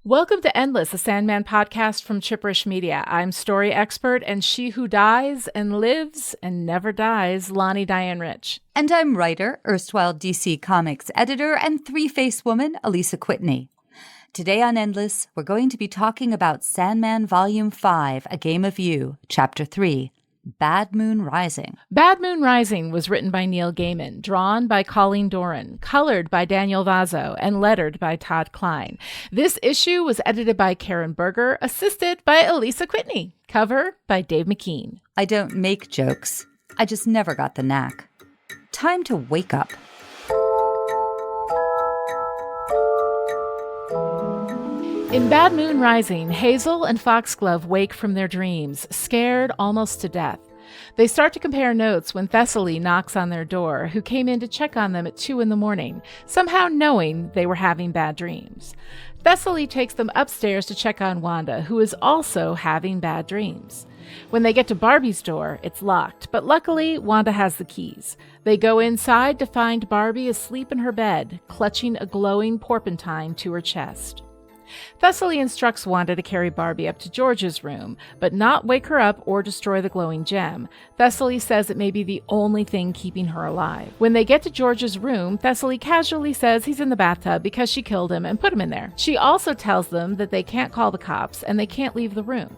Welcome to Endless, a Sandman podcast from Chipperish Media. I'm story expert and she who dies and lives and never dies, Lonnie Diane Rich. And I'm writer, erstwhile DC Comics editor, and three-face woman, Elisa Whitney. Today on Endless, we're going to be talking about Sandman Volume 5, A Game of You, Chapter 3, Bad Moon Rising. Bad Moon Rising was written by Neil Gaiman, drawn by Colleen Doran, colored by Daniel Vazzo, and lettered by Todd Klein. This issue was edited by Karen Berger, assisted by Elisa Whitney. Cover by Dave McKean. I don't make jokes. I just never got the knack. Time to wake up. In Bad Moon Rising, Hazel and Foxglove wake from their dreams, scared almost to death. They start to compare notes when Thessaly knocks on their door, who came in to check on them at 2 a.m, somehow knowing they were having bad dreams. Thessaly takes them upstairs to check on Wanda, who is also having bad dreams. When they get to Barbie's door, it's locked, but luckily, Wanda has the keys. They go inside to find Barbie asleep in her bed, clutching a glowing porpentine to her chest. Thessaly instructs Wanda to carry Barbie up to George's room, but not wake her up or destroy the glowing gem. Thessaly says it may be the only thing keeping her alive. When they get to George's room, Thessaly casually says he's in the bathtub because she killed him and put him in there. She also tells them that they can't call the cops and they can't leave the room.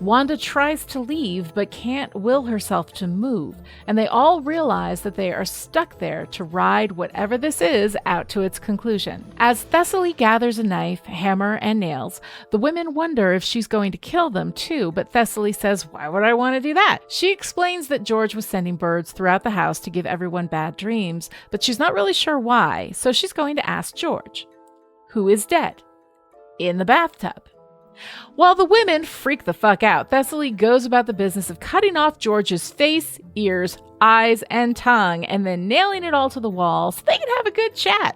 Wanda tries to leave but can't will herself to move, and they all realize that they are stuck there to ride whatever this is out to its conclusion. As Thessaly gathers a knife, hammer, and nails, the women wonder if she's going to kill them too, but Thessaly says, "Why would I want to do that?" She explains that George was sending birds throughout the house to give everyone bad dreams, but she's not really sure why, so she's going to ask George, who is dead, in the bathtub. While the women freak the fuck out, Thessaly goes about the business of cutting off George's face, ears, eyes, and tongue, and then nailing it all to the wall so they can have a good chat.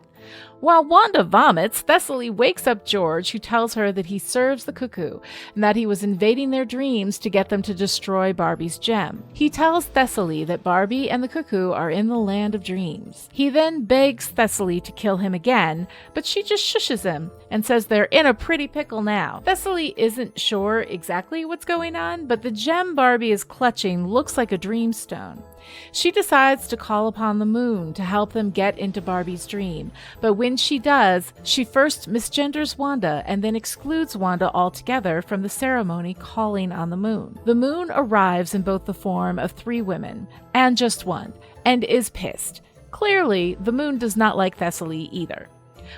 While Wanda vomits, Thessaly wakes up George, who tells her that he serves the cuckoo and that he was invading their dreams to get them to destroy Barbie's gem. He tells Thessaly that Barbie and the cuckoo are in the land of dreams. He then begs Thessaly to kill him again, but she just shushes him and says they're in a pretty pickle now. Thessaly isn't sure exactly what's going on, but the gem Barbie is clutching looks like a dreamstone. She decides to call upon the moon to help them get into Barbie's dream, but when she does, she first misgenders Wanda and then excludes Wanda altogether from the ceremony calling on the moon. The moon arrives in both the form of 3 women, and just one, and is pissed. Clearly, the moon does not like Thessaly either.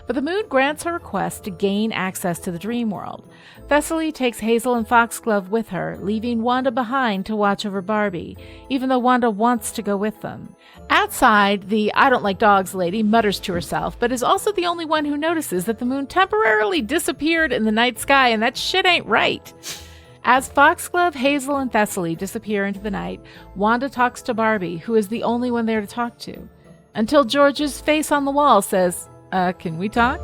But the moon grants her request to gain access to the dream world. Thessaly takes Hazel and Foxglove with her, leaving Wanda behind to watch over Barbie, even though Wanda wants to go with them. Outside, the I don't like dogs lady mutters to herself, but is also the only one who notices that the moon temporarily disappeared in the night sky, and that shit ain't right. As Foxglove, Hazel, and Thessaly disappear into the night, Wanda talks to Barbie, who is the only one there to talk to, until George's face on the wall says, can we talk?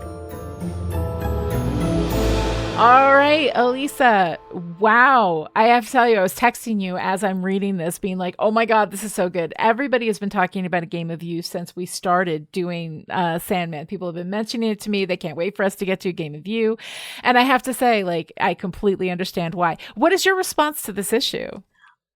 All right, Elisa. Wow. I have to tell you, I was texting you as I'm reading this, being like, oh my God, this is so good. Everybody has been talking about A Game of You since we started doing Sandman. People have been mentioning it to me. They can't wait for us to get to A Game of You. And I have to say, like, I completely understand why. What is your response to this issue?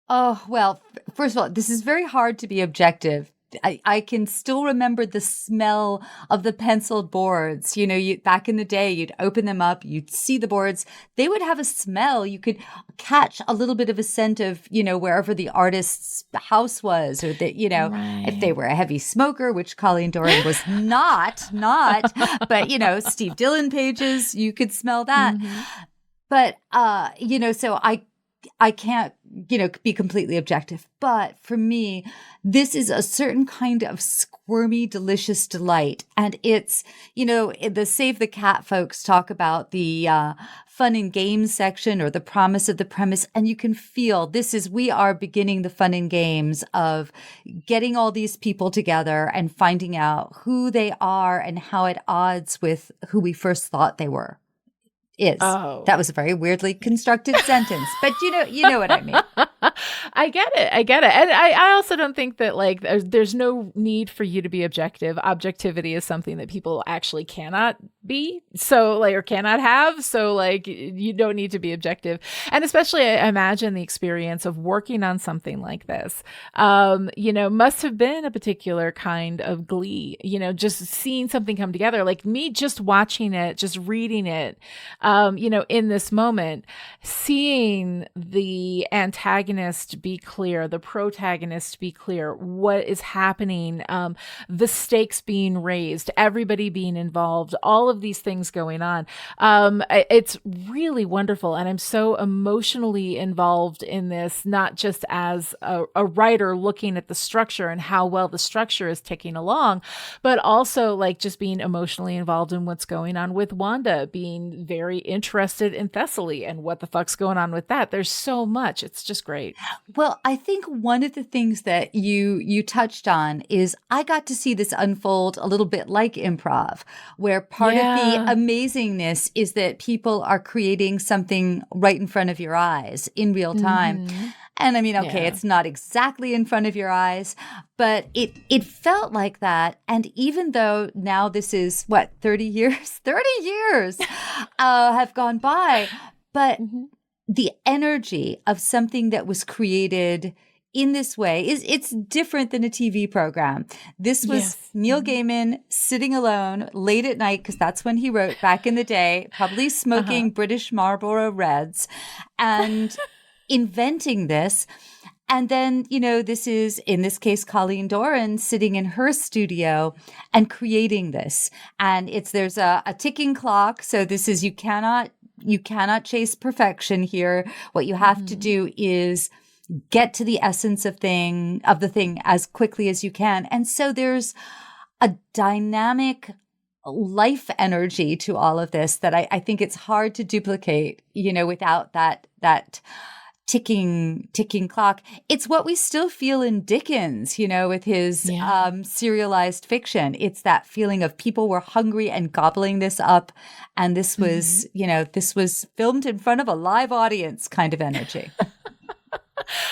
Oh, well, first of all, this is very hard to be objective. I can still remember the smell of the penciled boards. You know, back in the day, you'd open them up, you'd see the boards. They would have a smell. You could catch a little bit of a scent of, you know, wherever the artist's house was, or that, you know, right. If they were a heavy smoker, which Colleen Doran was not, but, you know, Steve Dillon pages, you could smell that. Mm-hmm. But, you know, so I can't, you know, be completely objective. But for me, this is a certain kind of squirmy, delicious delight. And it's, you know, the Save the Cat folks talk about the fun and games section, or the promise of the premise. And you can feel we are beginning the fun and games of getting all these people together and finding out who they are and how at odds with who we first thought they were. That was a very weirdly constructed sentence, but you know what I mean. I get it. And I also don't think that, like, there's no need for you to be objective. Objectivity is something that people actually cannot be, so like, or cannot have, so like you don't need to be objective. And especially I imagine the experience of working on something like this, must have been a particular kind of glee, just seeing something come together. Like me just watching it, just reading it, in this moment, seeing the antagonist be clear, the protagonist be clear, what is happening, the stakes being raised, everybody being involved, all of these things going on. It's really wonderful. And I'm so emotionally involved in this, not just as a writer looking at the structure and how well the structure is ticking along, but also like just being emotionally involved in what's going on with Wanda, being very interested in Thessaly and what the fuck's going on with that. There's so much. It's just great. Well, I think one of the things that you touched on is I got to see this unfold a little bit like improv, where part of the amazingness is that people are creating something right in front of your eyes in real time. Mm-hmm. And I mean, okay, it's not exactly in front of your eyes, but it felt like that. And even though now this is 30 years have gone by, but the energy of something that was created in this way it's different than a TV program. This was Neil Gaiman sitting alone late at night, because that's when he wrote back in the day, probably smoking British Marlboro Reds and inventing this. And then, this is, in this case, Colleen Doran sitting in her studio and creating this. And there's a ticking clock. So this is, you cannot chase perfection here. What you have to do is get to the essence of the thing as quickly as you can. And so there's a dynamic life energy to all of this that I think it's hard to duplicate, without that ticking clock. It's what we still feel in Dickens, with his serialized fiction. It's that feeling of people were hungry and gobbling this up. And this was, this was filmed in front of a live audience kind of energy.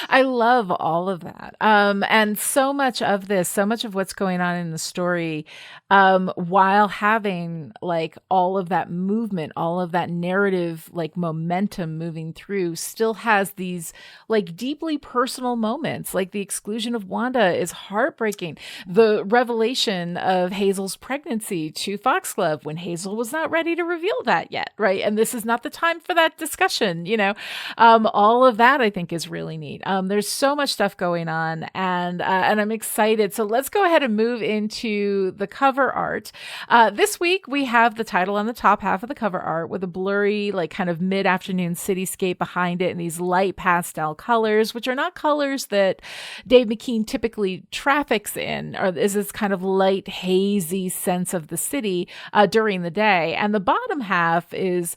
I love all of that. And so much of this, so much of what's going on in the story, while having like all of that movement, all of that narrative, like momentum moving through, still has these like deeply personal moments. Like the exclusion of Wanda is heartbreaking. The revelation of Hazel's pregnancy to Foxglove when Hazel was not ready to reveal that yet. Right. And this is not the time for that discussion, all of that I think is really neat. There's so much stuff going on, and I'm excited. So let's go ahead and move into the cover art. This week we have the title on the top half of the cover art with a blurry, like kind of mid-afternoon cityscape behind it, and these light pastel colors, which are not colors that Dave McKean typically traffics in, or is this kind of light, hazy sense of the city during the day. And the bottom half is,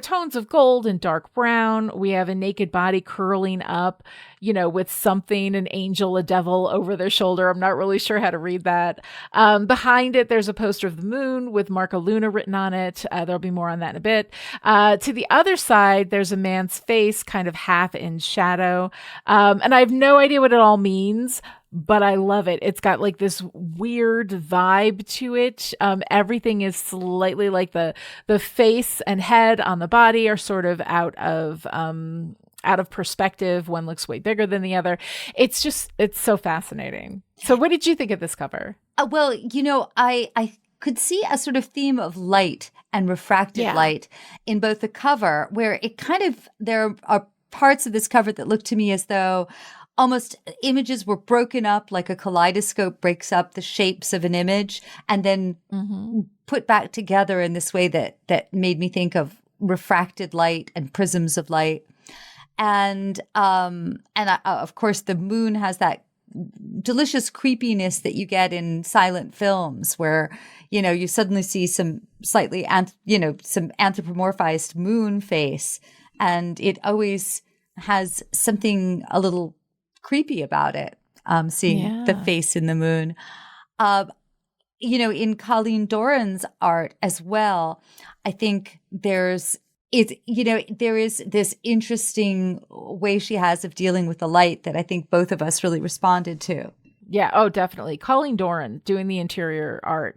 tones of gold and dark brown. We have a naked body curling up, with something, an angel, a devil over their shoulder. I'm not really sure how to read that. Behind it, there's a poster of the moon with Marco Luna written on it. There'll be more on that in a bit. To the other side, there's a man's face kind of half in shadow. And I have no idea what it all means, but I love it. It's got like this weird vibe to it. Everything is slightly like the face and head on the body are sort of out of perspective. One looks way bigger than the other. It's so fascinating. So what did you think of this cover? Well, I could see a sort of theme of light and refracted light in both the cover, where there are parts of this cover that look to me as though almost images were broken up, like a kaleidoscope breaks up the shapes of an image and then put back together in this way that made me think of refracted light and prisms of light. And of course, the moon has that delicious creepiness that you get in silent films, where you suddenly see some slightly some anthropomorphized moon face, and it always has something a little creepy about it. Seeing the face in the moon, in Colleen Doran's art as well, I think there is this interesting way she has of dealing with the light that I think both of us really responded to. Yeah. Oh, definitely. Colleen Doran doing the interior art.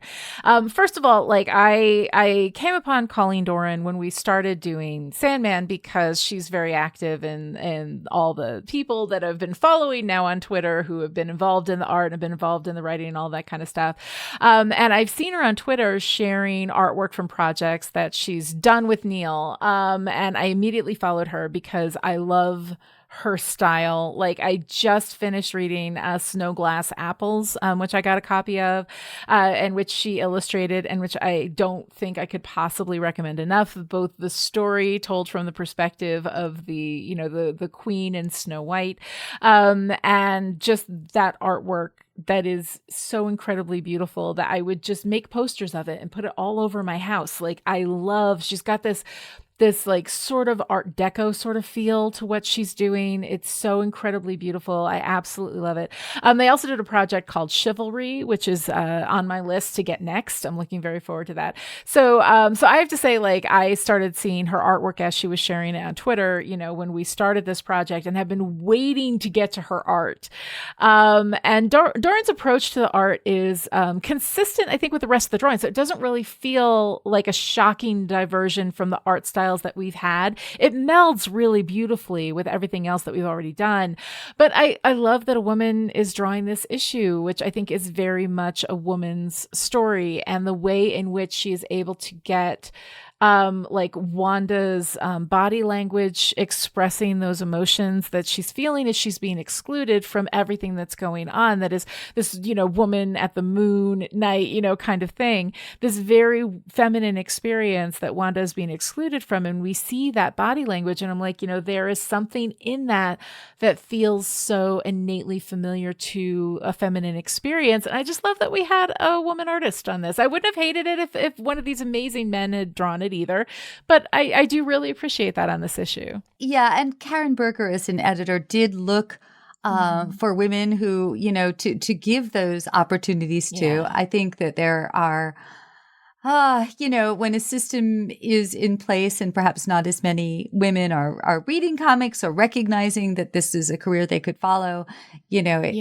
First of all, like I came upon Colleen Doran when we started doing Sandman because she's very active and all the people that have been following now on Twitter who have been involved in the art and have been involved in the writing and all that kind of stuff. And I've seen her on Twitter sharing artwork from projects that she's done with Neil. And I immediately followed her because I love her style. Like I just finished reading Snow Glass Apples, which I got a copy of, and which she illustrated, and which I don't think I could possibly recommend enough. Both the story told from the perspective of the queen and Snow White, and just that artwork that is so incredibly beautiful that I would just make posters of it and put it all over my house. Like she's got this like sort of art deco sort of feel to what she's doing. It's so incredibly beautiful. I absolutely love it. They also did a project called Chivalry, which is on my list to get next. I'm looking very forward to that. So I have to say, like, I started seeing her artwork as she was sharing it on Twitter, when we started this project, and have been waiting to get to her art. And Doran's approach to the art is consistent, I think, with the rest of the drawing. So it doesn't really feel like a shocking diversion from the art styles that we've had. It melds really beautifully with everything else that we've already done. But I love that a woman is drawing this issue, which I think is very much a woman's story, and the way in which she is able to get like Wanda's body language expressing those emotions that she's feeling as she's being excluded from everything that's going on. That is this, woman at the moon night, kind of thing. This very feminine experience that Wanda is being excluded from. And we see that body language. And I'm like, there is something in that feels so innately familiar to a feminine experience. And I just love that we had a woman artist on this. I wouldn't have hated it if one of these amazing men had drawn it either. But I do really appreciate that on this issue. Yeah. And Karen Berger, as an editor, did look for women who, to give those opportunities to. Yeah. I think that there are, when a system is in place and perhaps not as many women are reading comics or recognizing that this is a career they could follow, there's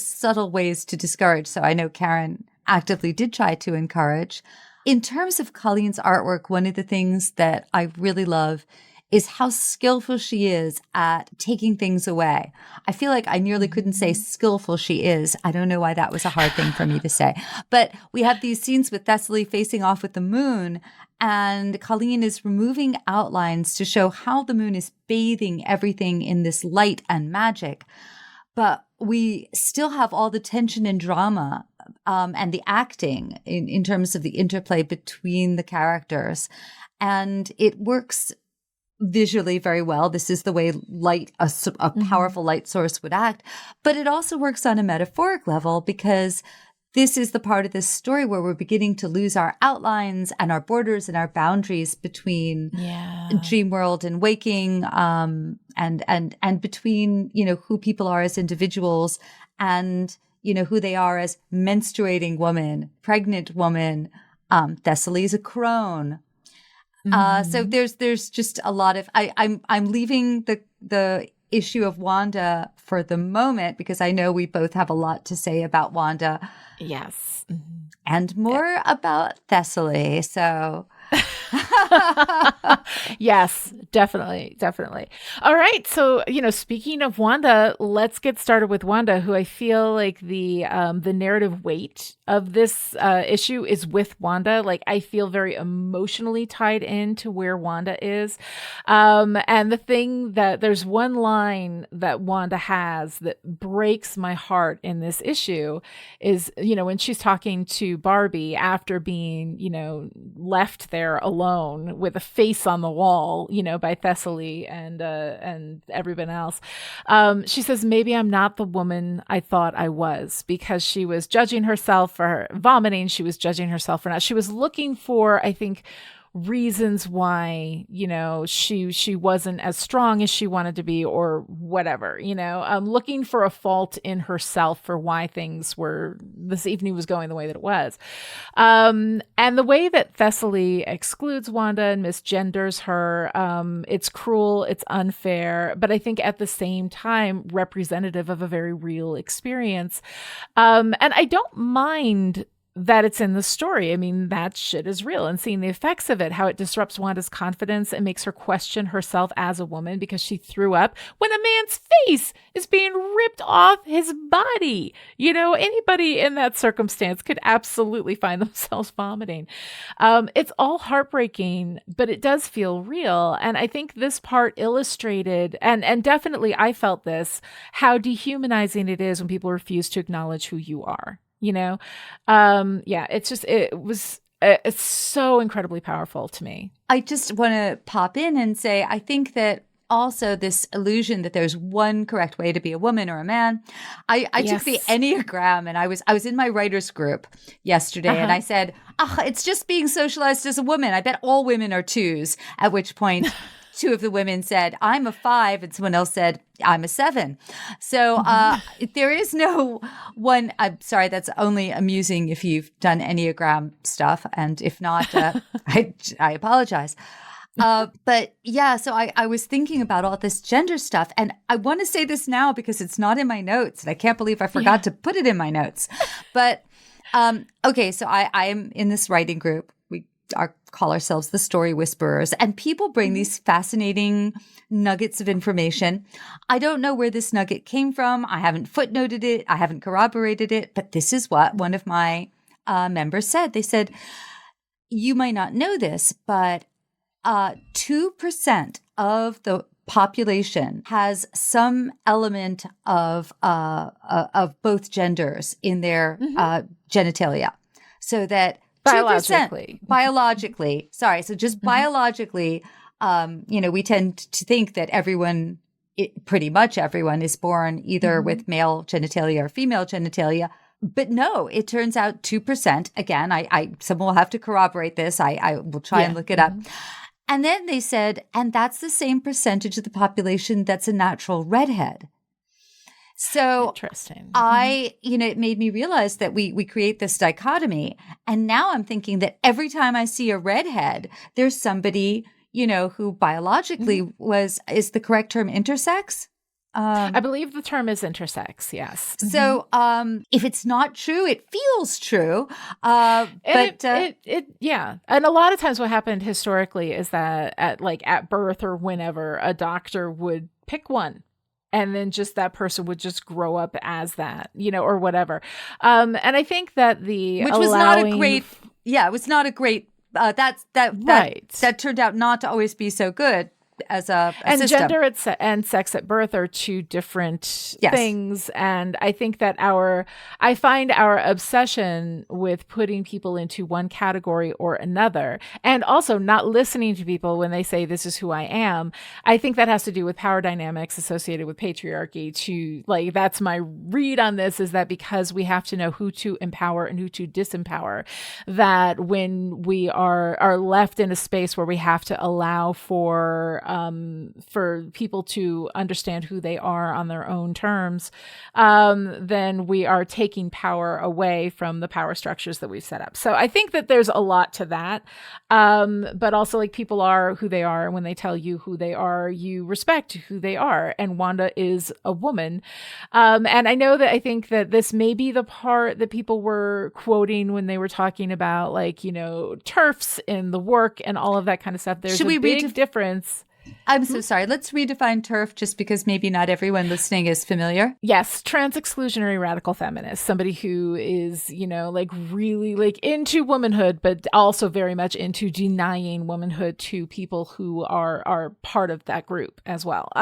subtle ways to discourage. So I know Karen actively did try to encourage. In terms of Colleen's artwork, one of the things that I really love is how skillful she is at taking things away. I feel like I nearly couldn't say skillful she is. I don't know why that was a hard thing for me to say. But we have these scenes with Thessaly facing off with the moon, and Colleen is removing outlines to show how the moon is bathing everything in this light and magic. But we still have all the tension and drama and the acting in terms of the interplay between the characters. And it works visually very well. This is the way light, a powerful light source would act. But it also works on a metaphoric level, because this is the part of this story where we're beginning to lose our outlines and our borders and our boundaries between dream world and waking, and between, who people are as individuals and, who they are as menstruating woman, pregnant woman. Thessaly is a crone. So there's just a lot of, I'm leaving the issue of Wanda for the moment, because I know we both have a lot to say about Wanda. Yes. And more about Thessaly. So yes, definitely. All right. So, speaking of Wanda, let's get started with Wanda, who I feel like the narrative weight of this issue is with Wanda. Like, I feel very emotionally tied into where Wanda is. And the thing that there's one line that Wanda has that breaks my heart in this issue is, when she's talking to Barbie after being, left there alone with a face on the wall, by Thessaly and everyone else. She says, maybe I'm not the woman I thought I was, because she was judging herself for vomiting. She was judging herself for not. She was looking for, I think, reasons why, she wasn't as strong as she wanted to be or whatever, looking for a fault in herself for why this evening was going the way that it was. And the way that Thessaly excludes Wanda and misgenders her, it's cruel, it's unfair, but I think at the same time representative of a very real experience. And I don't mind that it's in the story. I mean, that shit is real, and seeing the effects of it, how it disrupts Wanda's confidence and makes her question herself as a woman because she threw up when a man's face is being ripped off his body. Anybody in that circumstance could absolutely find themselves vomiting. It's all heartbreaking, but it does feel real. And I think this part illustrated, and definitely I felt this, how dehumanizing it is when people refuse to acknowledge who you are. It's so incredibly powerful to me. I just want to pop in and say, I think that also this illusion that there's one correct way to be a woman or a man. I took the Enneagram, and I was in my writers group yesterday, and I said, it's just being socialized as a woman. I bet all women are 2s, at which point two of the women said, I'm a 5, and someone else said, I'm a 7. So there is no one. I'm sorry, that's only amusing if you've done Enneagram stuff. And if not, I apologize. But yeah, so I was thinking about all this gender stuff, and I want to say this now because it's not in my notes, and I can't believe I forgot to put it in my notes. But okay, so I am in this writing group. Call ourselves the Story Whisperers, and people bring these fascinating nuggets of information. I don't know where this nugget came from. I haven't footnoted it. I haven't corroborated it, but this is what one of my members said. They said, you might not know this, but 2% of the population has some element of both genders in their genitalia, so that biologically, sorry. So just biologically, we tend to think that pretty much everyone is born either with male genitalia or female genitalia. But no, it turns out 2%. Again, someone will have to corroborate this. I will try and look it up. And then they said, and that's the same percentage of the population that's a natural redhead. So interesting. It made me realize that we create this dichotomy. And now I'm thinking that every time I see a redhead, there's somebody, who biologically is the correct term intersex? I believe the term is intersex, yes. So if it's not true, it feels true. And a lot of times what happened historically is that at birth or whenever, a doctor would pick one. And then just that person would just grow up as that, or whatever. And I think that it was not a great, that turned out not to always be so good as a system. Gender and sex at birth are two different things. And I think that I find our obsession with putting people into one category or another, and also not listening to people when they say, this is who I am. I think that has to do with power dynamics associated with patriarchy. That's my read on this, is that because we have to know who to empower and who to disempower, that when we are left in a space where we have to allow for people to understand who they are on their own terms, then we are taking power away from the power structures that we've set up. So I think that there's a lot to that. But also, people are who they are. And when they tell you who they are, you respect who they are. And Wanda is a woman. And I think that this may be the part that people were quoting when they were talking about TERFs in the work and all of that kind of stuff. There's a big difference. I'm so sorry. Let's redefine TERF, just because maybe not everyone listening is familiar. Yes. Trans-exclusionary radical feminist. Somebody who is, really into womanhood, but also very much into denying womanhood to people who are part of that group as well.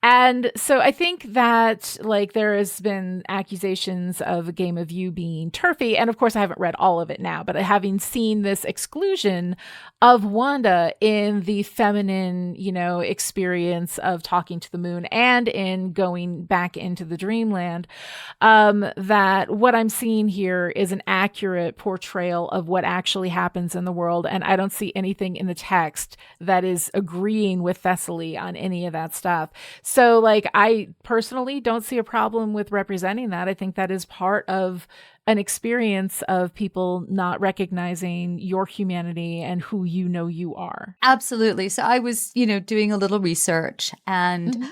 And so I think that there has been accusations of A Game of You being TERFy. And of course I haven't read all of it now, but having seen this exclusion of Wanda in the feminine, experience of talking to the moon and in going back into the dreamland, that what I'm seeing here is an accurate portrayal of what actually happens in the world. And I don't see anything in the text that is agreeing with Thessaly on any of that stuff. So I personally don't see a problem with representing that. I think that is part of an experience of people not recognizing your humanity and who you are. Absolutely. So I was, doing a little research, and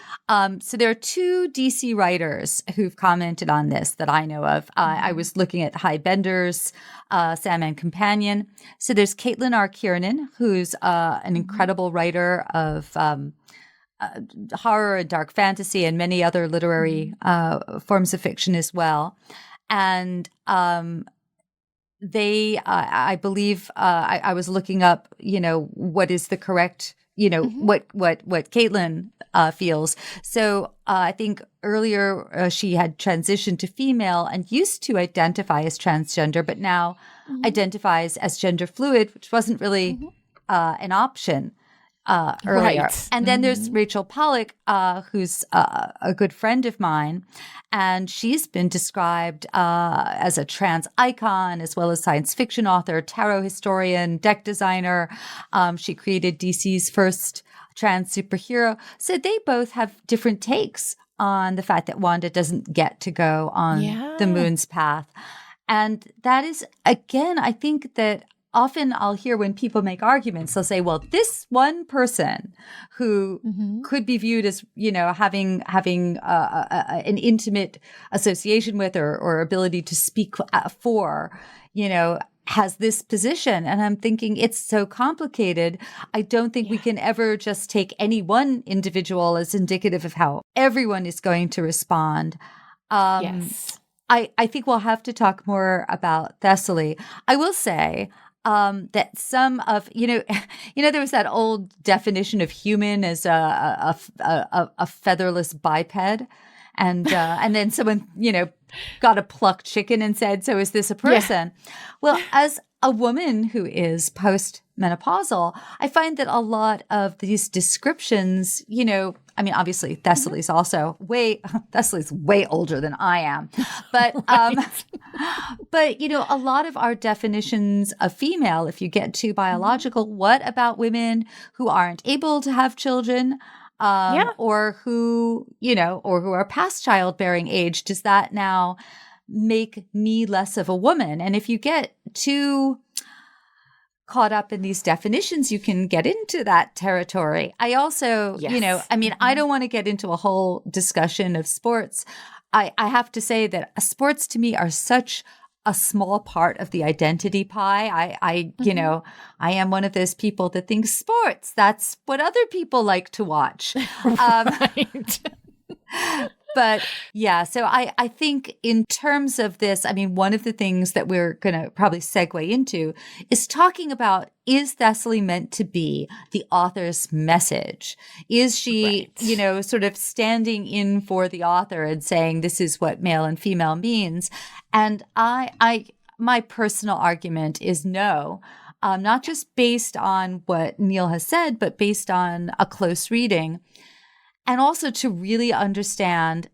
so there are 2 DC writers who've commented on this that I know of. I was looking at Hy Bender's Sandman Companion. So there's Caitlin R. Kiernan, who's an incredible writer of horror and dark fantasy and many other literary forms of fiction as well. And they, I believe, I was looking up, what is the correct, what Caitlin feels. So I think earlier she had transitioned to female and used to identify as transgender, but now identifies as gender fluid, which wasn't really an option earlier. Right. And then there's Rachel Pollack, who's a good friend of mine, and she's been described as a trans icon, as well as science fiction author, tarot historian, deck designer. She created DC's first trans superhero. So they both have different takes on the fact that Wanda doesn't get to go on the moon's path. And that is, again, I think that often I'll hear when people make arguments, they'll say, well, this one person who could be viewed as, having an intimate association with or ability to speak for, has this position. And I'm thinking it's so complicated. I don't think we can ever just take any one individual as indicative of how everyone is going to respond. Yes. I think we'll have to talk more about Thessaly. I will say, that some of, there was that old definition of human as a featherless biped. And then someone, got a plucked chicken and said, so is this a person? Yeah. Well, as a woman who is postmenopausal, I find that a lot of these descriptions, obviously Thessaly's Thessaly's way older than I am, but, but, a lot of our definitions of female, if you get too biological, what about women who aren't able to have children? Or who are past childbearing age, does that now make me less of a woman? And if you get too caught up in these definitions, you can get into that territory. I also, I don't want to get into a whole discussion of sports. I have to say that sports to me are such a small part of the identity pie. I am one of those people that thinks sports, that's what other people like to watch. Right. But yeah, so I think in terms of this, one of the things that we're going to probably segue into is talking about, is Thessaly meant to be the author's message? Is she, sort of standing in for the author and saying this is what male and female means? And my personal argument is no. Not just based on what Neil has said, but based on a close reading. And also to really understand,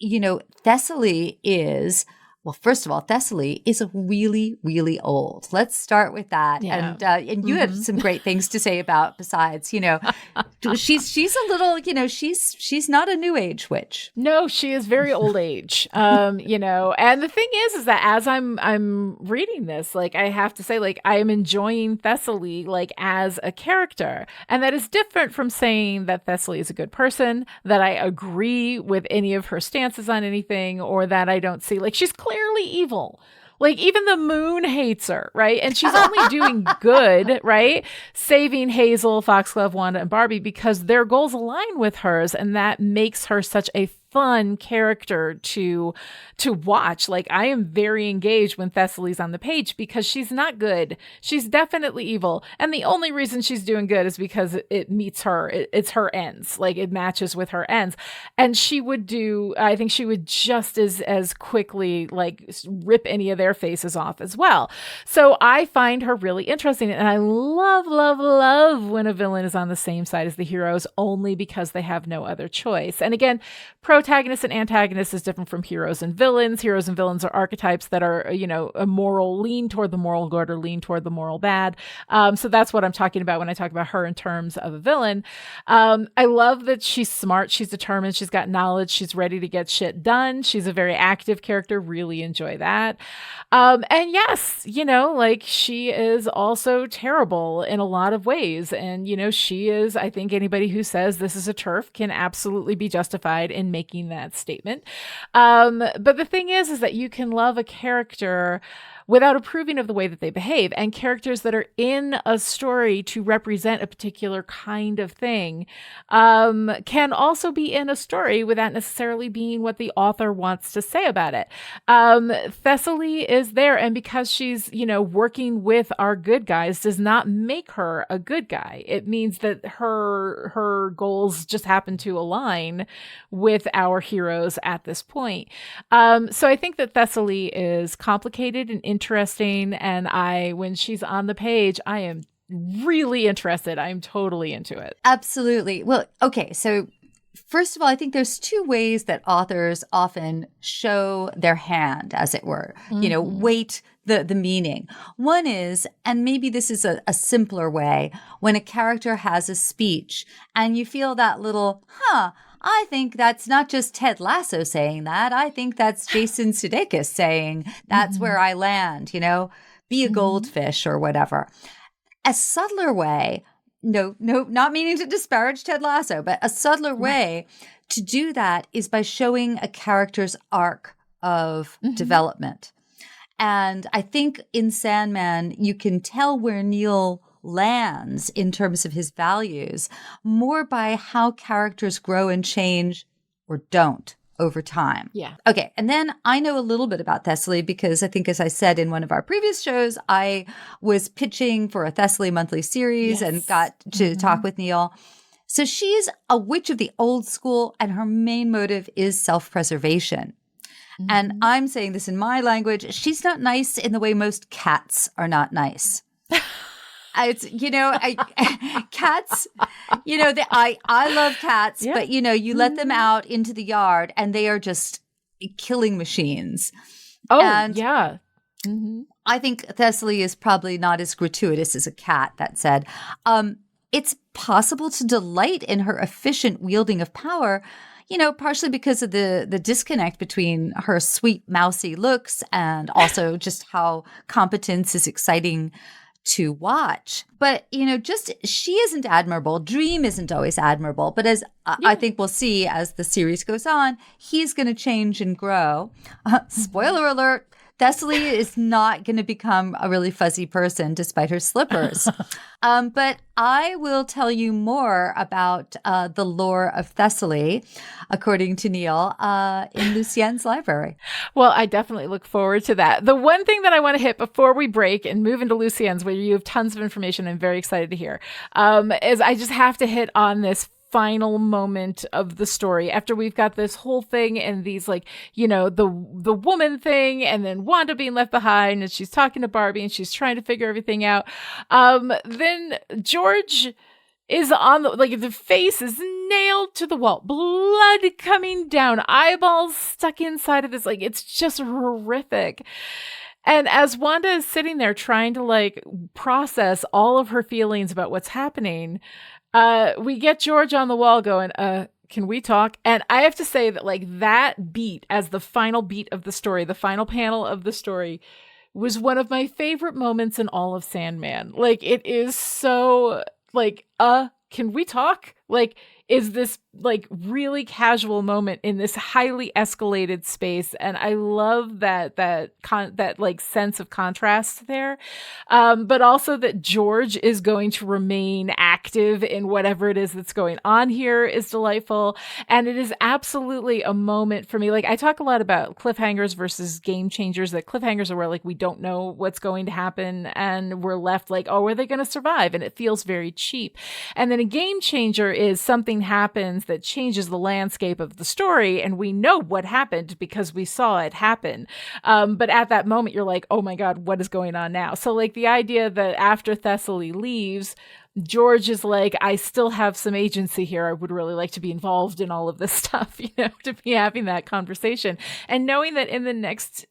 Thessaly is, well, first of all, Thessaly is really, really old. Let's start with that. Yeah. And you have some great things to say about, besides, she's a little, she's not a new age witch. No, she is very old age. And the thing is that as I'm reading this, I have to say, I am enjoying Thessaly, as a character. And that is different from saying that Thessaly is a good person, that I agree with any of her stances on anything, or that I don't see, she's clearly evil. Even the moon hates her, right? And she's only doing good, right? Saving Hazel, Foxglove, Wanda, and Barbie because their goals align with hers. And that makes her such a fun character to watch. Like, I am very engaged when Thessaly's on the page because she's not good. She's definitely evil. And the only reason she's doing good is because it meets her. It's her ends. Like, it matches with her ends. And I think she would just as quickly like rip any of their faces off as well. So I find her really interesting. And I love, love, love when a villain is on the same side as the heroes, only because they have no other choice. And again, protagonist and antagonist is different from heroes and villains. Heroes and villains are archetypes that are, a moral lean toward the moral good or lean toward the moral bad. So that's what I'm talking about when I talk about her in terms of a villain. I love that she's smart. She's determined. She's got knowledge. She's ready to get shit done. She's a very active character. Really enjoy that. And yes, like she is also terrible in a lot of ways. And, she is, I think anybody who says this is a TERF can absolutely be justified in making that statement. But the thing is that you can love a character without approving of the way that they behave. And characters that are in a story to represent a particular kind of thing can also be in a story without necessarily being what the author wants to say about it. Thessaly is there, and because she's, working with our good guys does not make her a good guy. It means that her goals just happen to align with our heroes at this point. So I think that Thessaly is complicated and interesting, and when she's on the page, I am really interested. I'm totally into it. Absolutely. Well, okay, so first of all, I think there's two ways that authors often show their hand, as it were, weight the meaning. One is, and maybe this is a simpler way, when a character has a speech and you feel that little, I think that's not just Ted Lasso saying that. I think that's Jason Sudeikis saying that's where I land, be a goldfish or whatever. A subtler way, no, not meaning to disparage Ted Lasso, but a subtler way to do that is by showing a character's arc of development. And I think in Sandman, you can tell where Neil lands in terms of his values more by how characters grow and change or don't over time. Yeah. Okay. And then I know a little bit about Thessaly because I think, as I said in one of our previous shows, I was pitching for a Thessaly monthly series and got to talk with Neil. So she's a witch of the old school, and her main motive is self-preservation. And I'm saying this in my language. She's not nice in the way most cats are not nice. It's, cats, I love cats, but, you let them out into the yard and they are just killing machines. Oh, and yeah. I think Thessaly is probably not as gratuitous as a cat, that said. It's possible to delight in her efficient wielding of power, partially because of the disconnect between her sweet, mousy looks and also just how competence is exciting to watch. But, she isn't admirable. Dream isn't always admirable. But as I think we'll see as the series goes on, he's going to change and grow. Spoiler alert, Thessaly is not going to become a really fuzzy person despite her slippers. But I will tell you more about the lore of Thessaly, according to Neil, in Lucien's library. Well, I definitely look forward to that. The one thing that I want to hit before we break and move into Lucien's, where you have tons of information I'm very excited to hear, is I just have to hit on this final moment of the story after we've got this whole thing and these the woman thing and then Wanda being left behind and she's talking to Barbie and she's trying to figure everything out. Then George is on the face is nailed to the wall, blood coming down, eyeballs stuck inside of this. It's just horrific. And as Wanda is sitting there trying to process all of her feelings about what's happening, we get George on the wall going, can we talk? And I have to say that that beat as the final beat of the story, the final panel of the story, was one of my favorite moments in all of Sandman. It is so can we talk? like is this like really casual moment in this highly escalated space, and I love that like sense of contrast there, but also that George is going to remain active in whatever it is that's going on here is delightful, and it is absolutely a moment for me. Like, I talk a lot about cliffhangers versus game changers. That cliffhangers are where like we don't know what's going to happen and we're left like, oh, are they going to survive? And it feels very cheap. And then a game changer is something happens that changes the landscape of the story, and we know what happened because we saw it happen. But at that moment, you're like, oh my God, what is going on now? So like the idea that after Thessaly leaves, George is like, I still have some agency here. I would really like to be involved in all of this stuff, to be having that conversation. And knowing that in the next,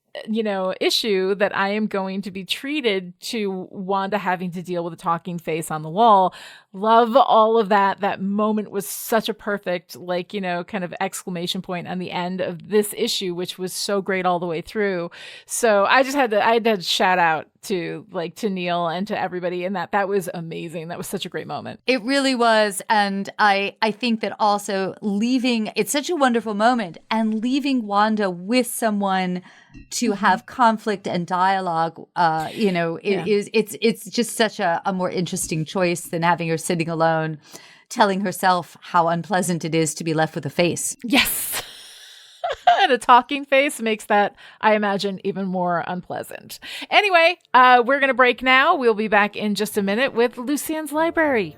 issue that I am going to be treated to Wanda having to deal with a talking face on the wall. Love all of that. That moment was such a perfect, kind of exclamation point on the end of this issue, which was so great all the way through. So I had to shout out to Neil and to everybody, and that was amazing. That was such a great moment. It really was. And I think that also it's such a wonderful moment, and leaving Wanda with someone to have conflict and dialogue, it's just such a more interesting choice than having her sitting alone, telling herself how unpleasant it is to be left with a face. Yes. And a talking face makes that, I imagine, even more unpleasant. Anyway, we're going to break now. We'll be back in just a minute with Lucien's Library.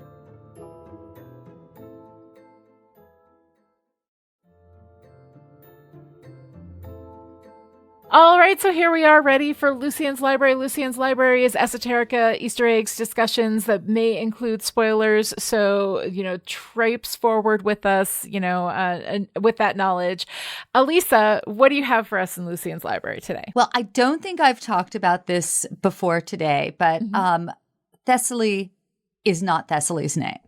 All right, so here we are ready for Lucien's Library. Lucien's Library is esoterica, Easter eggs, discussions that may include spoilers. So, traipse forward with us, with that knowledge. Elisa, what do you have for us in Lucien's Library today? Well, I don't think I've talked about this before today, but Thessaly is not Thessaly's name.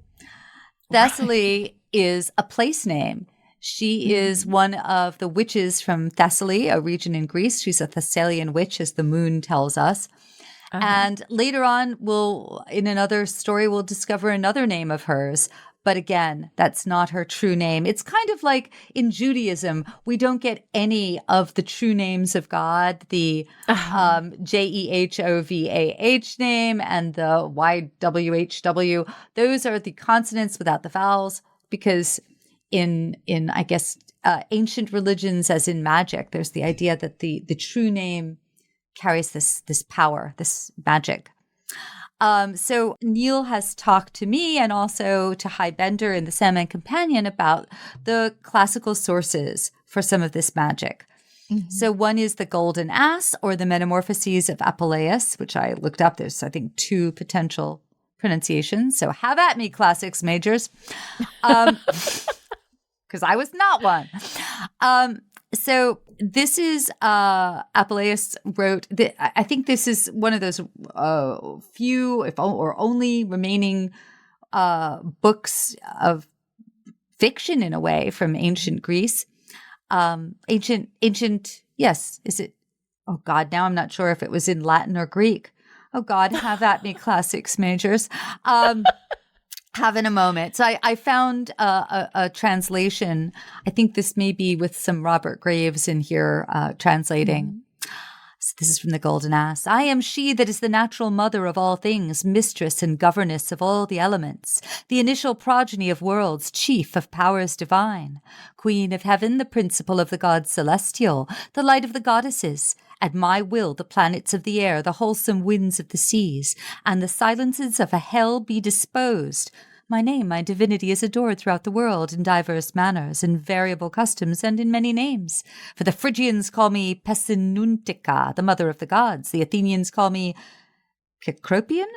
Thessaly is a place name. She is one of the witches from Thessaly, a region in Greece. She's a Thessalian witch, as the moon tells us. And later on, in another story, we'll discover another name of hers. But again, that's not her true name. It's kind of like in Judaism, we don't get any of the true names of God, the Jehovah name and the YWHW. Those are the consonants without the vowels, because in I guess ancient religions, as in magic, there's the idea that the true name carries this power, this magic. So Neil has talked to me and also to High Bender in the Sandman Companion about the classical sources for some of this magic. So one is the Golden Ass, or the Metamorphoses of Apuleius, which I looked up. There's, I think, 2 potential pronunciations. So have at me, classics majors. Because I was not one. So this is Apuleius wrote. I think this is one of those few, or only remaining books of fiction in a way from ancient Greece. Ancient. Yes, is it? Oh God, now I'm not sure if it was in Latin or Greek. Oh God, have at me, classics majors. Having a moment. So I found a translation. I think this may be with some Robert Graves in here translating. So this is from the Golden Ass. I am she that is the natural mother of all things, mistress and governess of all the elements, the initial progeny of worlds, chief of powers divine, queen of heaven, the principle of the gods celestial, the light of the goddesses. At my will the planets of the air, the wholesome winds of the seas, and the silences of a hell be disposed. My name, my divinity, is adored throughout the world in diverse manners, in variable customs, and in many names. For the Phrygians call me Pessinuntica, the mother of the gods. The Athenians call me Cecropian,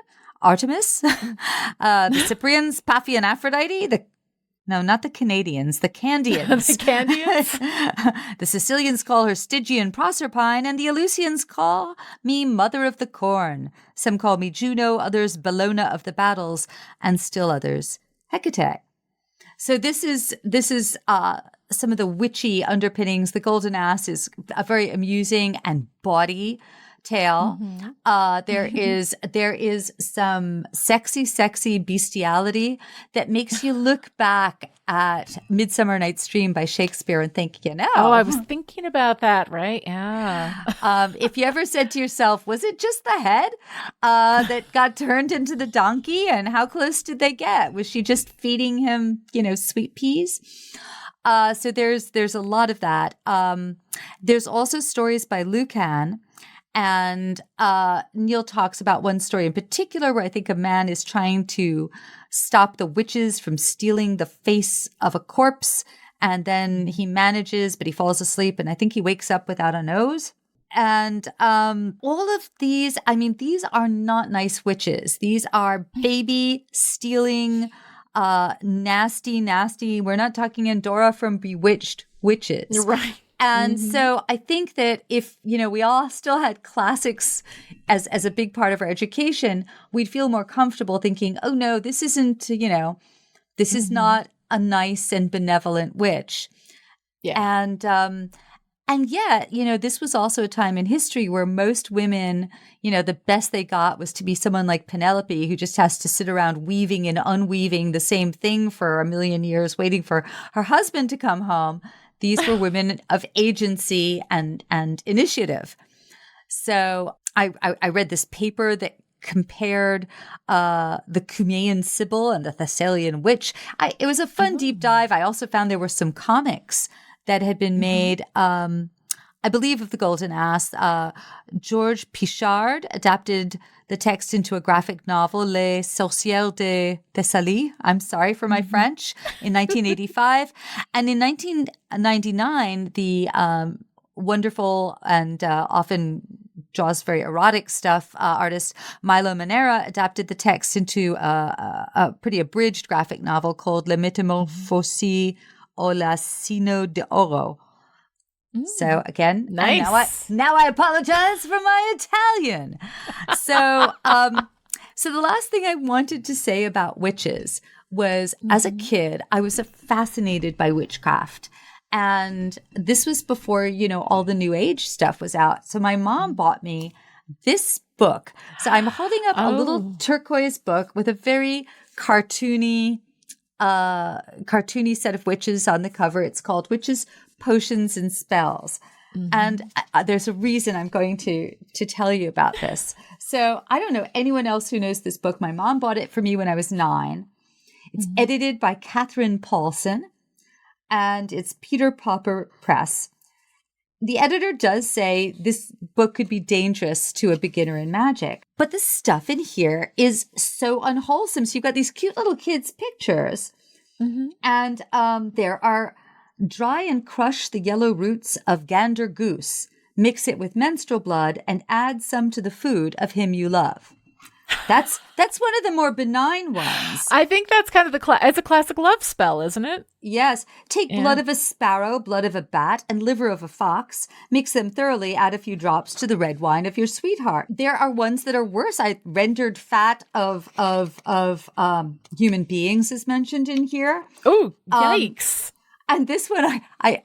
Artemis. The Cyprians, Paphian Aphrodite. No, not the Canadians, the Candians. The Candians? The Sicilians call her Stygian Proserpine, and the Eleusinians call me Mother of the Corn. Some call me Juno, others Bellona of the battles, and still others Hecate. So this is some of the witchy underpinnings. The Golden Ass is a very amusing and bawdy tale. There is some sexy bestiality that makes you look back at Midsummer Night's Dream by Shakespeare and think, Oh, I was thinking about that, right? Yeah. If you ever said to yourself, was it just the head that got turned into the donkey? And how close did they get? Was she just feeding him, sweet peas? So there's a lot of that. There's also stories by Lucan. And Neil talks about one story in particular where I think a man is trying to stop the witches from stealing the face of a corpse. And then he manages, but he falls asleep. And I think he wakes up without a nose. And all of these, these are not nice witches. These are baby stealing, nasty. We're not talking Endora from Bewitched witches. You're right. And so I think that if, we all still had classics as a big part of our education, we'd feel more comfortable thinking, oh no, this isn't, this is not a nice and benevolent witch. Yeah. And yet, this was also a time in history where most women, the best they got was to be someone like Penelope, who just has to sit around weaving and unweaving the same thing for a million years, waiting for her husband to come home. These were women of agency and initiative. So I read this paper that compared the Cumaean Sibyl and the Thessalian Witch. It was a fun deep dive. I also found there were some comics that had been made, I believe, of the Golden Ass. Georges Pichard adapted the text into a graphic novel, Les Sorcières de Thessalie. I'm sorry for my French, in 1985. And in 1999, the wonderful and often draws very erotic stuff artist Milo Manera adapted the text into a pretty abridged graphic novel called Le Métamorphoses au Lacino de Oro. So again, nice. Now I apologize for my Italian. So, so the last thing I wanted to say about witches was, as a kid, I was fascinated by witchcraft. And this was before, all the New Age stuff was out. So my mom bought me this book. So I'm holding up a little turquoise book with a very cartoony set of witches on the cover. It's called Witches, Potions, and Spells. And there's a reason I'm going to tell you about this. So I don't know anyone else who knows this book. My mom bought it for me when I was 9. It's edited by Catherine Paulson, and it's Peter Popper Press. The editor does say this book could be dangerous to a beginner in magic, but the stuff in here is so unwholesome. So you've got these cute little kids' pictures, and there are dry and crush the yellow roots of gander goose, mix it with menstrual blood, and add some to the food of him you love. That's one of the more benign ones. I think that's kind of it's a classic love spell, isn't it? Yes. Take blood of a sparrow, blood of a bat, and liver of a fox. Mix them thoroughly. Add a few drops to the red wine of your sweetheart. There are ones that are worse. Rendered fat of human beings is mentioned in here. Oh, yikes! And this one, I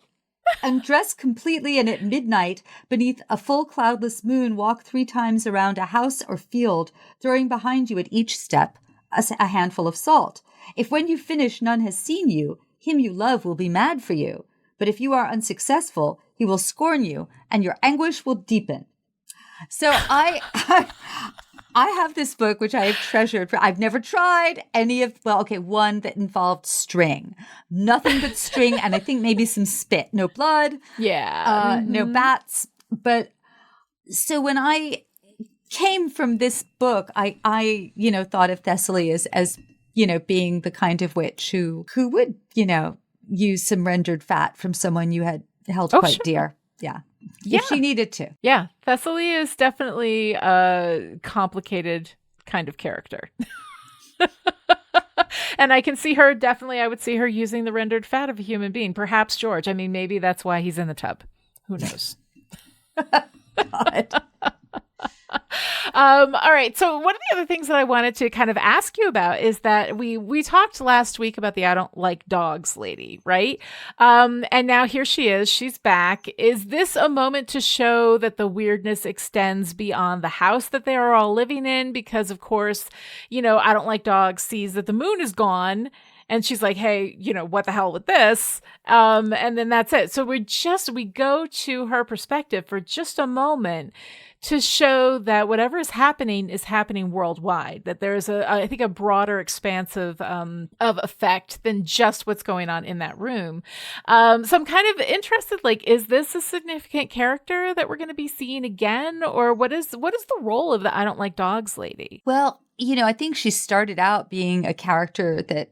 undress completely, and at midnight, beneath a full cloudless moon, walk 3 times around a house or field, throwing behind you at each step a handful of salt. If when you finish none has seen you, him you love will be mad for you. But if you are unsuccessful, he will scorn you, and your anguish will deepen. So I have this book, which I have treasured. I've never tried any of, one that involved string. Nothing but string, and I think maybe some spit. No blood. Yeah. No bats. But so when I came from this book, I thought of Thessaly as being the kind of witch who would, use some rendered fat from someone you had held quite dear. Yeah. If she needed to. Yeah. Thessaly is definitely a complicated kind of character. And I can see her, I would see her using the rendered fat of a human being. Perhaps George. Maybe that's why he's in the tub. Who knows? God. All right. So one of the other things that I wanted to kind of ask you about is that we talked last week about the I don't like dogs lady, right? And now here she is. She's back. Is this a moment to show that the weirdness extends beyond the house that they are all living in? Because of course, I don't like dogs sees that the moon is gone. And she's like, hey, what the hell with this? And then that's it. So we go to her perspective for just a moment to show that whatever is happening worldwide, that there's I think a broader expanse of effect than just what's going on in that room. So I'm kind of interested, like, is this a significant character that we're going to be seeing again? Or what is the role of the I don't like dogs lady? Well, I think she started out being a character that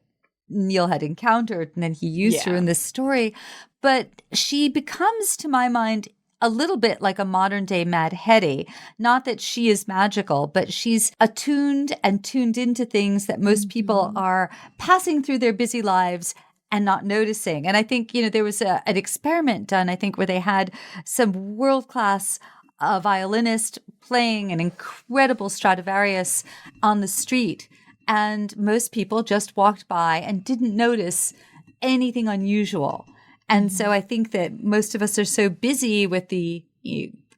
Neil had encountered, and then he used her in this story. But she becomes, to my mind, a little bit like a modern day Mad Hetty. Not that she is magical, but she's attuned and tuned into things that most people are passing through their busy lives and not noticing. And I think, there was an experiment done, I think, where they had some world-class violinist playing an incredible Stradivarius on the street. And most people just walked by and didn't notice anything unusual. And so I think that most of us are so busy with the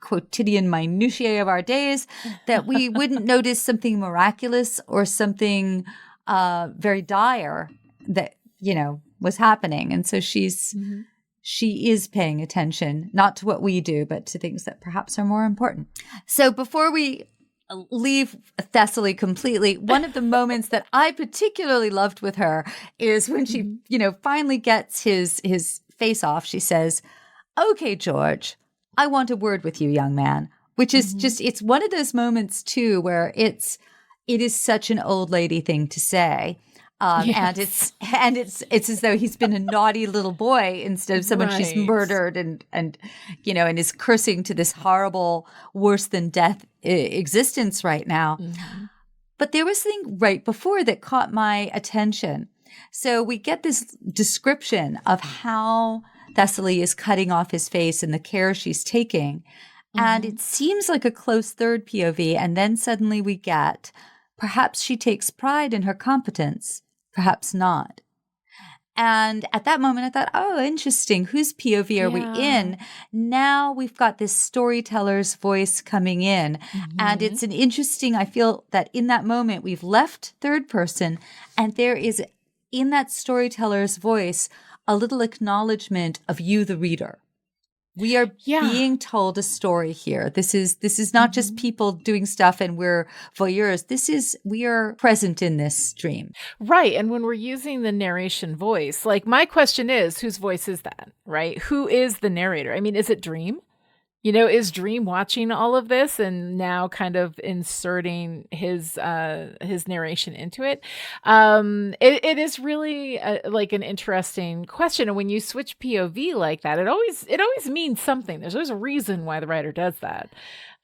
quotidian minutiae of our days that we wouldn't notice something miraculous or something very dire that, was happening. And so she is paying attention, not to what we do, but to things that perhaps are more important. So before we leave Thessaly completely, one of the moments that I particularly loved with her is when she, finally gets his face off. She says, "Okay, George, I want a word with you, young man," which is just, it's one of those moments too, where it is such an old lady thing to say. And it's as though he's been a naughty little boy instead of someone she's murdered and is cursing to this horrible, worse than death existence right now. But there was something right before that caught my attention. So we get this description of how Thessaly is cutting off his face and the care she's taking. And it seems like a close third POV. And then suddenly we get, perhaps she takes pride in her competence, perhaps not. And at that moment, I thought, oh, interesting. Whose POV are we in? Now we've got this storyteller's voice coming in. And it's an interesting, I feel that in that moment, we've left third person, and there is, in that storyteller's voice, a little acknowledgement of you, the reader. We are being told a story here. This is not just people doing stuff and we're voyeurs. We are present in this dream. Right. And when we're using the narration voice, like, my question is, whose voice is that, right? Who is the narrator? I mean, is it Dream? Is Dream watching all of this and now kind of inserting his narration into it? It is really like an interesting question. And when you switch POV like that, it always means something. There's always a reason why the writer does that,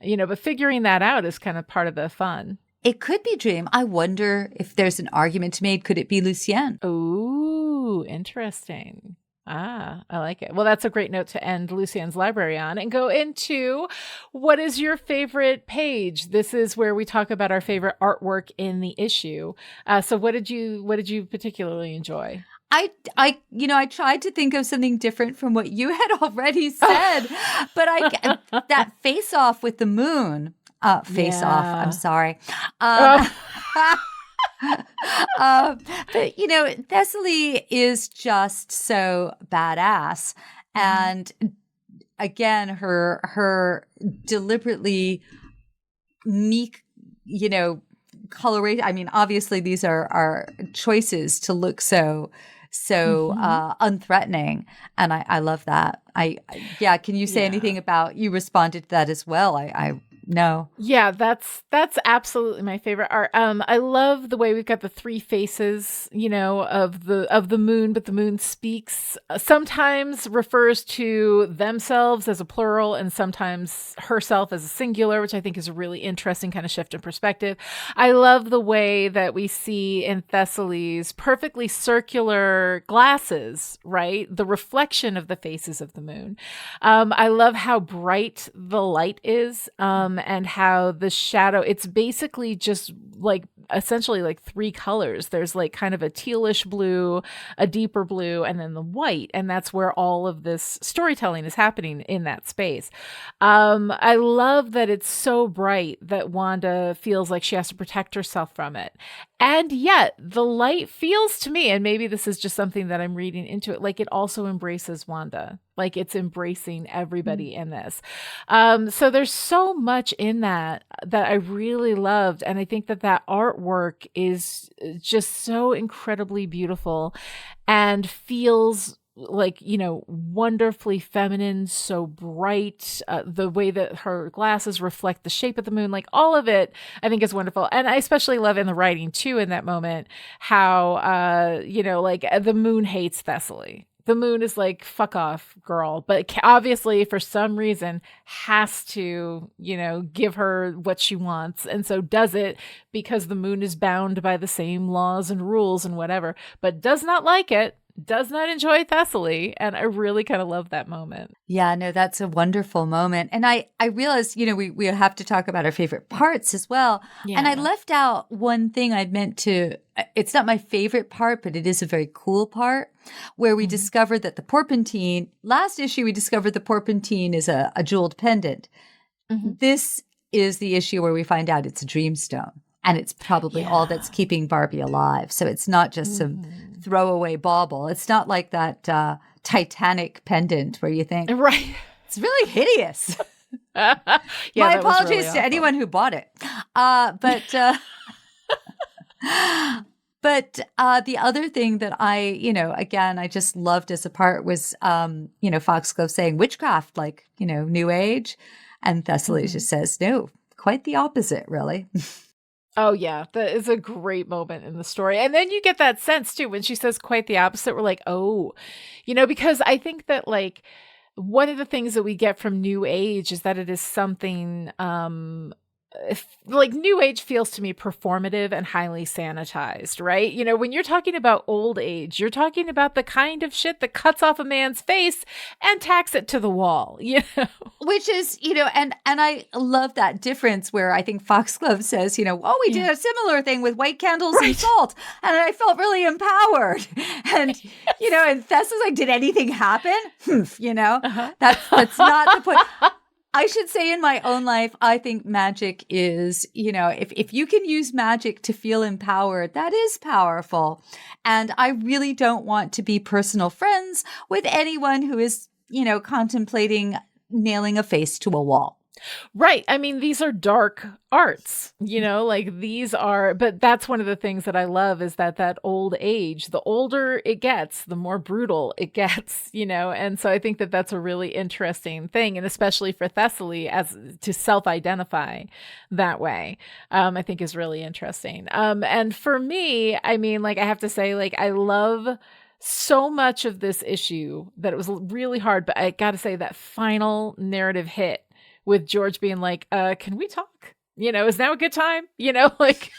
but figuring that out is kind of part of the fun. It could be Dream. I wonder if there's an argument made. Could it be Lucienne? Ooh, interesting. I like it. Well, that's a great note to end Lucienne's library on and go into what is your favorite page. This is where we talk about our favorite artwork in the issue. So what did you particularly enjoy? I tried to think of something different from what you had already said, but that face off with the moon, off. I'm sorry. But Thessaly is just so badass, and again, her deliberately meek, coloration. I mean, obviously, these are choices to look so unthreatening, and I love that. Can you say anything about, you responded to that as well? No. Yeah, that's absolutely my favorite art. I love the way we've got the three faces, of the moon, but the moon speaks, sometimes refers to themselves as a plural and sometimes herself as a singular, which I think is a really interesting kind of shift in perspective. I love the way that we see in Thessaly's perfectly circular glasses, right? The reflection of the faces of the moon. I love how bright the light is. and how the shadow, it's basically just like essentially like three colors. There's like kind of a tealish blue, a deeper blue, and then the white. And that's where all of this storytelling is happening in that space. I love that it's so bright that Wanda feels like she has to protect herself from it. And yet the light feels to me, and maybe this is just something that I'm reading into it, like it also embraces Wanda. Like it's embracing everybody in this. So there's so much in that I really loved. And I think that artwork is just so incredibly beautiful and feels like, you know, wonderfully feminine, so bright, the way that her glasses reflect the shape of the moon, like all of it, I think is wonderful. And I especially love in the writing too, in that moment, how, you know, like the moon hates Thessaly. The moon is like, fuck off, girl. But obviously, for some reason, has to, you know, give her what she wants. And so does it because the moon is bound by the same laws and rules and whatever, but does not like it. Does not enjoy Thessaly. And I really kind of love that moment. Yeah, no, that's a wonderful moment. And I realized, you know, we have to talk about our favorite parts as well. Yeah. And I left out one thing I'd meant to, it's not my favorite part, but it is a very cool part where we discovered that the Porpentine, last issue, we discovered the Porpentine is a jeweled pendant. This is the issue where we find out it's a dreamstone. And it's probably all that's keeping Barbie alive. So it's not just some throwaway bauble. It's not like that Titanic pendant where you think, right, it's really hideous. My apologies really to awful. Anyone who bought it. But the other thing that I, you know, again, I just loved as a part was, you know, Foxglove saying witchcraft, like, you know, New Age. And Thessaly just says, no, quite the opposite, really. Oh, yeah. That is a great moment in the story. And then you get that sense, too, when she says quite the opposite. We're like, oh, you know, because I think that, like, one of the things that we get from New Age is that it is something, like New Age feels to me performative and highly sanitized, right? You know, when you're talking about old age, you're talking about the kind of shit that cuts off a man's face and tacks it to the wall, you know? Which is, you know, and I love that difference where I think Foxglove says, you know, oh, we did a similar thing with white candles and salt. And I felt really empowered. And, you know, and Thess is like, did anything happen? You know, that's not the point. I should say in my own life, I think magic is, you know, if you can use magic to feel empowered, that is powerful. And I really don't want to be personal friends with anyone who is, you know, contemplating nailing a face to a wall. Right. I mean, these are dark arts, you know, like these are, but that's one of the things that I love is that old age, the older it gets, the more brutal it gets, you know? And so I think that that's a really interesting thing. And especially for Thessaly as to self-identify that way, I think is really interesting. And for me, I mean, like, I have to say, like, I love so much of this issue that it was really hard, but I got to say that final narrative hit with George being like, can we talk? You know, is now a good time? You know, like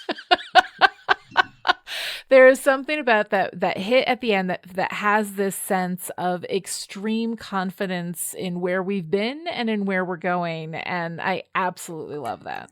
there is something about that hit at the end that has this sense of extreme confidence in where we've been and in where we're going. And I absolutely love that.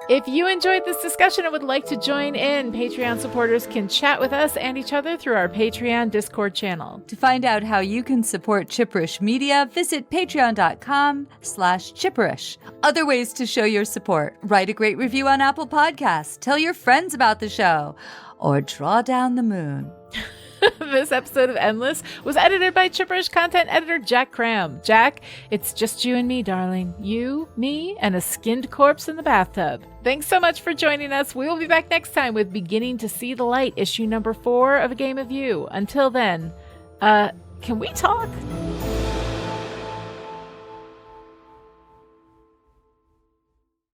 If you enjoyed this discussion and would like to join in, Patreon supporters can chat with us and each other through our Patreon Discord channel. To find out how you can support Chipperish Media, visit patreon.com/Chipperish. Other ways to show your support: write a great review on Apple Podcasts, tell your friends about the show, or draw down the moon. This episode of Endless was edited by Chipperish content editor Jack Cram. Jack, it's just you and me, darling. You, me, and a skinned corpse in the bathtub. Thanks so much for joining us. We will be back next time with Beginning to See the Light, issue number 4 of A Game of You. Until then, can we talk?